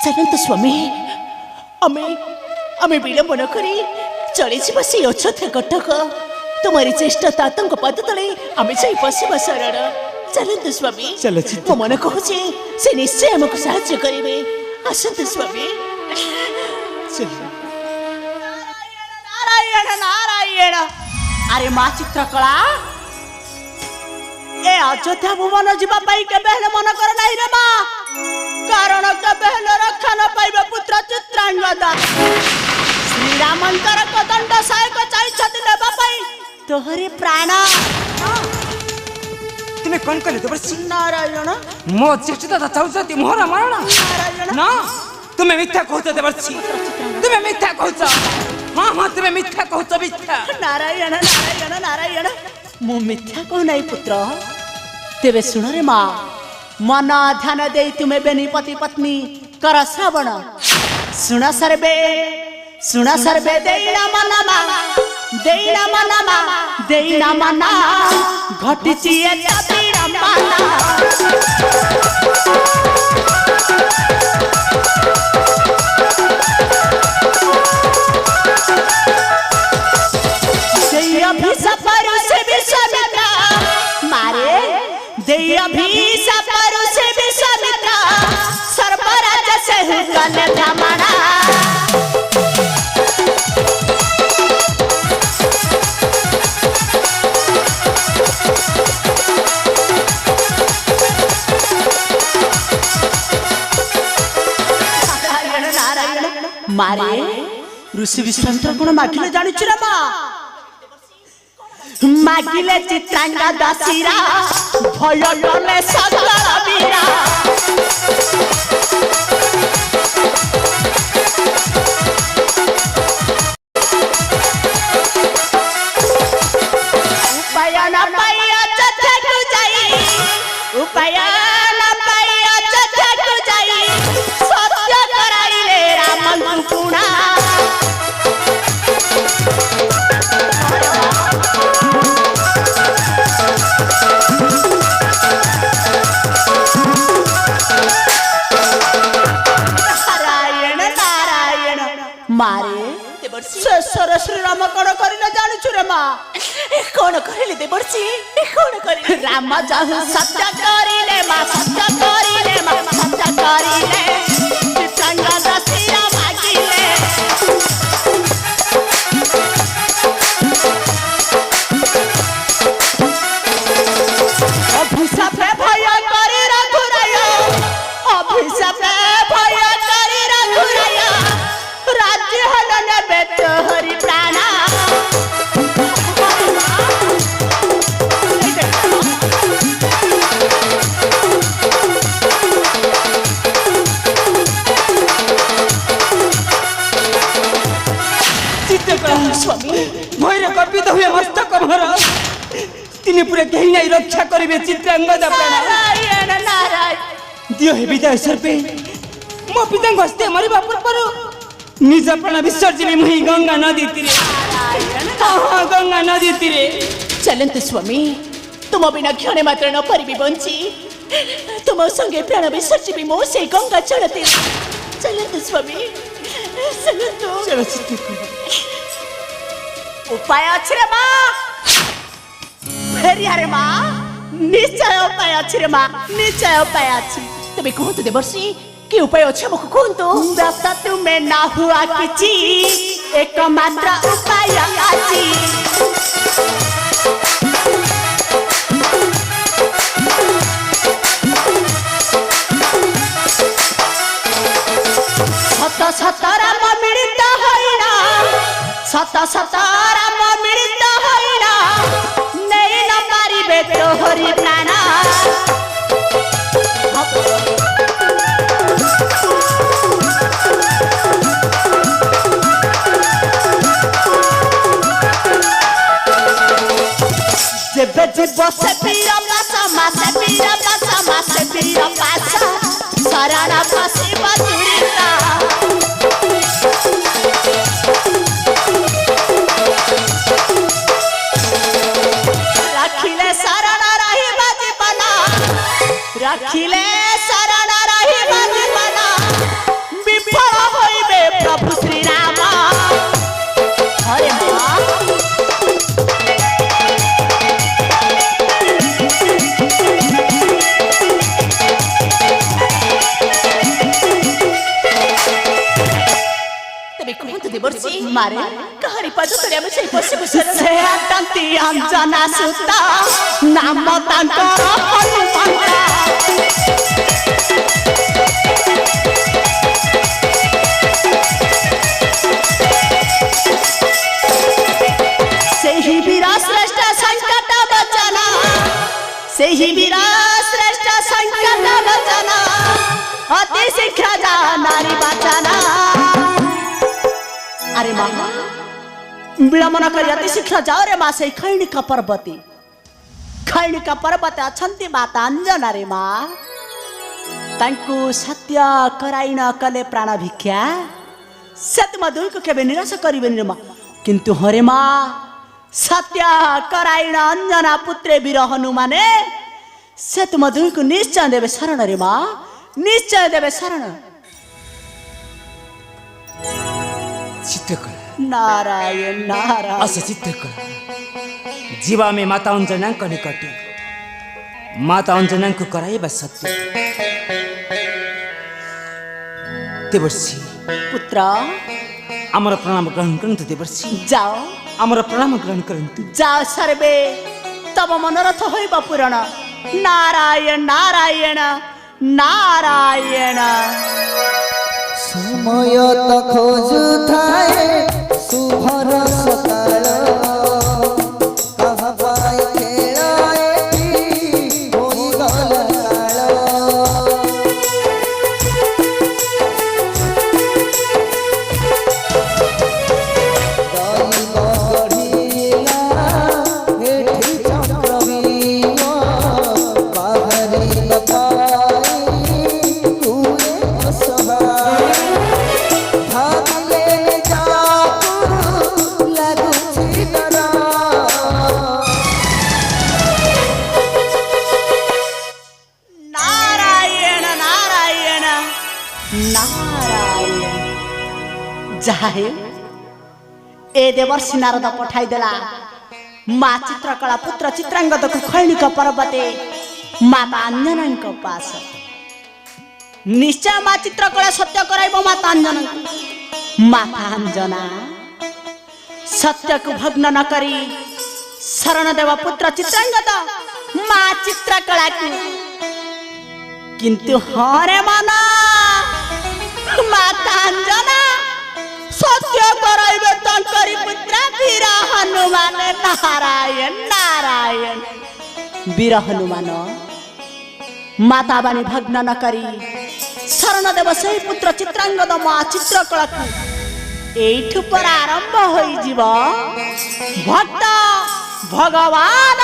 ଚାଲନ୍ତୁ ସ୍ୱାମୀ ଆମେ ବିଳମ୍ବ ନ କରି ଚଳିଯିବା ସେଇ ଅଯୋଧ୍ୟା କଟକ। ତୁମରି ଚେଷ୍ଟା ତାତଙ୍କ ପାଦ ତଳେ ଆମେ ଯାଇ ବସିବା ଶରଣ। ଚାଲନ୍ତୁ ସ୍ୱାମୀ, ମୋ ମନ କହୁଛି ସେ ନିଶ୍ଚୟ ଆମକୁ ସାହାଯ୍ୟ କରିବେ। ଆସନ୍ତୁ ସ୍ୱାମୀ। ନାରାୟଣ ନାରାୟଣ। ଆରେ ମା ଚିତ୍ରକଳା, ଏ ଅଯୋଧ୍ୟା ଭୁବନ ଯିବା ପାଇଁ କେବେ ହେଲେ ମନ କର ନାହିଁ ରେ ମା। କାରଣ କେବେ ହେଲେ ରକ୍ଷା ନ ପାଇବେ ପୁତ୍ର ଚିତ୍ରାଙ୍ଗଦା। ଶ୍ରୀରାମଙ୍କର କଦଣ୍ଡ ସହାୟକ ଚାହିଁଛନ୍ତି ନେବା ପାଇଁ ତୋହରି ପ୍ରାଣ। ତୁମେ କଣ କଲେ ଦେବର୍ଷି? ନାରାୟଣ, ମୋ ଚେଷ୍ଟା ଚାହୁଁଛନ୍ତି ମୋର ମରଣ? ନାରାୟଣ, ନା, ତୁମେ ମିଥ୍ୟା କହୁଛ ଦେବର୍ଷି, ତୁମେ ମିଥ୍ୟା କହୁଛ। ହଁ ହଁ, ତୁମେ ମିଥ୍ୟା କହୁଛ, ମିଥ୍ୟା। ନାରାୟଣ ନାରାୟଣ ନାରାୟଣ, ମୁଁ ମିଥ୍ୟା କହୁ ନାହିଁ ପୁତ୍ର। ତେବେ ଶୁଣରେ ମା, ମନ ଧ୍ୟାନ ଦେଇ ତୁମେ ବେନି ପତି ପତ୍ନୀ କର ଶ୍ରବଣ। ଶୁଣ ସର୍ବେ ଦେଇନା ମନା, ଦେଇନା ମନା, ଦେଇନା ମନା, ଘଟିଛି ଏଟା ବିଡ଼ମ୍ବନା। ଦେଇ ଅଭିଶାପରୁ ସେ ବିଶ୍ୱାମିତ୍ର ମାରେ, ଦେଇ ଅଭିଶାପରୁ ସେ ବିଶ୍ୱାମିତ୍ର ସର୍ବରାଜ ସେ କଲେ ଭ୍ରମଣା। ମାରେ ଋଷି ବିଶ୍ୱାମିତ୍ର କଣ ମାଗିଲେ ଜାଣିଛୁ ନା ମା? ମାଗିଲେ ଚିତ୍ରାଙ୍ଗଦା ଶିରା, ଭୟ କଲେ ସକଳ ବୀରା। ଉପାୟ ନ ପାଇ ଅଯୋଧ୍ୟାକୁ ଯାଇ, ଉପାୟ ନ ପାଇ ଅଯୋଧ୍ୟାକୁ ଯାଇ ସତ୍ୟ କରାଇଲେ ରାମଙ୍କୁ ପୁଣା। ନାରାୟଣ ନାରାୟଣ। ମାରେ ଶେଷରେ ଶ୍ରୀରାମ କଣ କରିଲେ ଜାଣିଛୁ ରେ ମା? କଣ କରିଲେ ଦେବର୍ଷି, କଣ କରିଲେ? ରାମ ଯାହୁ ସତ୍ୟ କରିଲେ ମା, ସତ୍ୟ କରିଲେ ମା, ସତ୍ୟ କରିଲେ। ଚିତ୍ରାଙ୍ଗଦା ଶିରା ମାଗିଲେ। ଅଭିଶାପେ ଭୟ କରି ରଘୁରାୟ, ଅଭିଶାପେ ଭୟ କରି ରଘୁରାୟ ରାଜ୍ୟ ହଲ ନେବେ ତୋହରି ପ୍ରାଣ। ସ୍ୱାମୀ ଭୟରେ କର୍ପିତ ହୁଏ ମସ୍ତକ ମୋର। ତିନି ପୁରେ କେହି ନାହିଁ ରକ୍ଷା କରିବେ ଚିତ୍ରାଙ୍ଗଦା ପ୍ରାଣ। ନାରାୟଣ ନାରାୟଣ। ଦିଅ ହେ ବିଦାୟ ସର୍ବେ। ମୋ ପିତାଙ୍କ ହସ୍ତେ ମରିବା ପୂର୍ବରୁ ନିଜ ପ୍ରାଣ ବିସର୍ଜିବି ମୁହିଁ ଗଙ୍ଗା ନଦୀ ତୀରେ। ହଁ, ଗଙ୍ଗା ନଦୀ ତୀରେ। ଚାଲନ୍ତୁ ସ୍ୱାମୀ, ତୁମ ବିନା କ୍ଷଣେ ମାତ୍ର ନ ପାରିବି ବଞ୍ଚି। ତୁମ ସଙ୍ଗେ ପ୍ରାଣ ବିସର୍ଜିବି ମୁଁ ସେଇ ଗଙ୍ଗା ଜଳ ତୀରେ। ଚାଲନ୍ତୁ ସ୍ୱାମୀ, ଚାଲନ୍ତୁ। ଉପାୟ ଅଛି ରେ ମା, ଫେରିଆରେ ମା। ନିଶ୍ଚୟ ଉପାୟ ଅଛି ରେ ମା, ନିଶ୍ଚୟ ଉପାୟ ଅଛି। ତେବେ କୁହନ୍ତୁ ଦେବର୍ଷି, କି ଉପାୟ ଅଛି ଆମକୁ କୁହନ୍ତୁ। ବ୍ୟସ୍ତ ତୁମେ ନା ହୁଆ କିଛି, ଏକମାତ୍ର ଉପାୟ ଅଛି। ସତ ସତ ରାମ ମିଳିତ ହୋଇନା, ସତ ସତ ରାମ ମିଳିତ ହୋଇନା ନେଇ ନ ପାରିବେ ତୋହରି ପ୍ରାଣ। ଯେବେ ଯିବ ସେ ବୀର ପାଶ, ମାସେ ବୀର ପାଶ, ମାସେ ବୀର ପାଶ ଶରଣ ପଶିବ ଦୁରିତ। ରଖିଲେ ଶରଣ ରହିବ ଜୀବନ, ରଖିଲେ ଶରଣ ରହିବ ଜୀବନ। प्रभु श्री राम हरे माँ मारे कहरी पाजो तले हम sei पसी बसर से अटंती अंजना सुता नाम तांकर हनुमंता सेही वीर श्रेष्ठ संकट बचना सेही वीर श्रेष्ठ संकट बचना अति शीघ्र जा नारी बचना अरे माँ विलम्बन करी अति शीघ्र जाओ रे माँ से खैनिका पर्वते अछंती माता अंजना रे माँ तांकु सत्य कराइन कले प्राण भिक्षा से तुम दुई को केबे निराश करिबेनि रे माँ किंतु हरे माँ सत्य कराइन अंजना पुत्रे वीर हनुमाने से तुम दुई को निश्चय देवे शरण रे माँ निश्चय देवे शरण चित्रकला नारायण नारायण अस चित्रकला जीवा में माता अंजना निकटे माता अंजना को कराइबा सत्य देवर्षि पुत्र आमर प्रणाम ग्रहण करंतु देवर्षि जाओ आमर प्रणाम ग्रहण करंतु जाओ सर्वे तब मनोरथ होइबा पूरण नारायण नारायण नारायण समय तो खोजु थाए सुभर सकाळ कहा पाई खेलाए की होई गल काळ दई बढ़िला हेठी चक्रवीर बाहरी बताई कुए असहाय जाहे ए देवर्षि नारद पठाई देला माँ चित्रकला पुत्र चित्रांगद को खैनिका पर्वते माता अंजना पास निश्चय माँ चित्रकला सत्य कराइबो माता अंजना सत्य को भग्न न करी शरण देव पुत्र चित्रांगद माँ चित्रकला को किंतु हरे माना माता अंजना सत्य कराइबे तंकरी पुत्र वीर हनुमान नारायण नारायण वीर हनुमान माता बानी भग्न न करी शरण देव सही पुत्र चित्रांगद माँ चित्रकला एठु पर आरंभ होई जीव भक्त भगवान